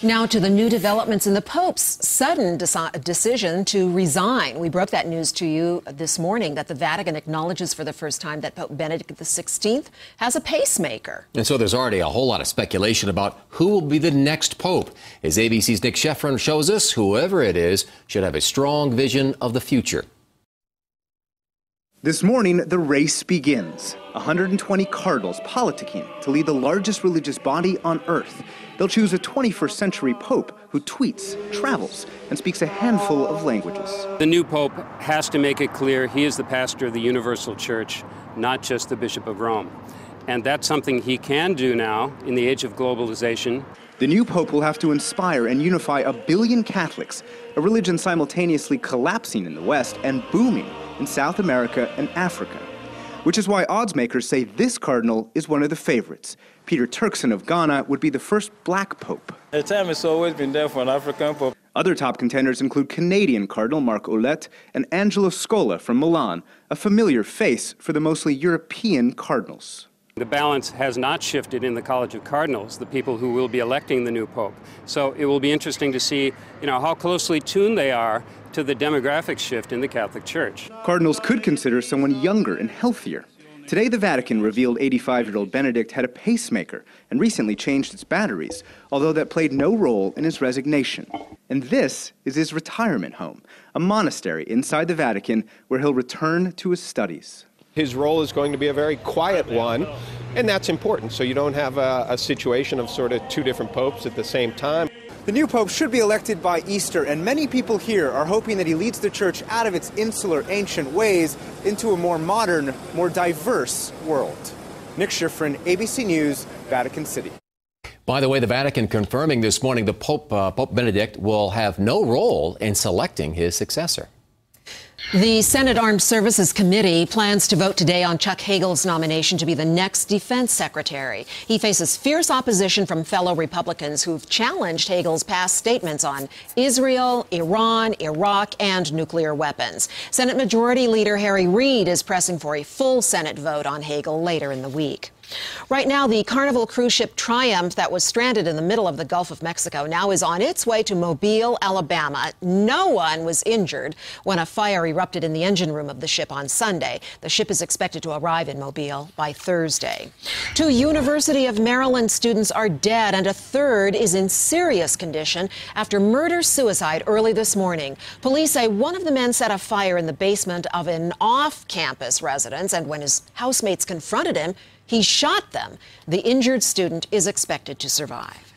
Now to the new developments in the Pope's sudden decision to resign. We broke that news to you this morning that the Vatican acknowledges for the first time that Pope Benedict XVI has a pacemaker. And so there's already a whole lot of speculation about who will be the next Pope. As ABC's Nick Schifrin shows us, whoever it is should have a strong vision of the future. This morning, the race begins. 120 cardinals politicking to lead the largest religious body on earth. They'll choose a 21st century pope who tweets, travels, and speaks a handful of languages. The new pope has to make it clear he is the pastor of the universal church, not just the Bishop of Rome. And that's something he can do now in the age of globalization. The new pope will have to inspire and unify 1 billion Catholics, a religion simultaneously collapsing in the West and booming in South America and Africa. Which is why odds makers say this cardinal is one of the favorites. Peter Turkson of Ghana would be the first black pope. The time has always been there for an African pope. Other top contenders include Canadian Cardinal Marc Ouellet and Angelo Scola from Milan, a familiar face for the mostly European cardinals. The balance has not shifted in the College of Cardinals, the people who will be electing the new pope. So it will be interesting to see, how closely tuned they are to the demographic shift in the Catholic Church. Cardinals could consider someone younger and healthier. Today, the Vatican revealed 85-year-old Benedict had a pacemaker and recently changed its batteries, although that played no role in his resignation. And this is his retirement home, a monastery inside the Vatican where he'll return to his studies. His role is going to be a very quiet one, and that's important, so you don't have a situation of sort of two different popes at the same time. The new pope should be elected by Easter, and many people here are hoping that he leads the church out of its insular, ancient ways into a more modern, more diverse world. Nick Schifrin, ABC News, Vatican City. By the way, the Vatican confirming this morning the Pope Benedict will have no role in selecting his successor. The Senate Armed Services Committee plans to vote today on Chuck Hagel's nomination to be the next defense secretary. He faces fierce opposition from fellow Republicans who've challenged Hagel's past statements on Israel, Iran, Iraq, and nuclear weapons. Senate Majority Leader Harry Reid is pressing for a full Senate vote on Hagel later in the week. Right now, the Carnival cruise ship Triumph that was stranded in the middle of the Gulf of Mexico now is on its way to Mobile, Alabama. No one was injured when a fire erupted in the engine room of the ship on Sunday. The ship is expected to arrive in Mobile by Thursday. 2 University of Maryland students are dead and a third is in serious condition after murder-suicide early this morning. Police say one of the men set a fire in the basement of an off-campus residence, and when his housemates confronted him, he shot them. The injured student is expected to survive.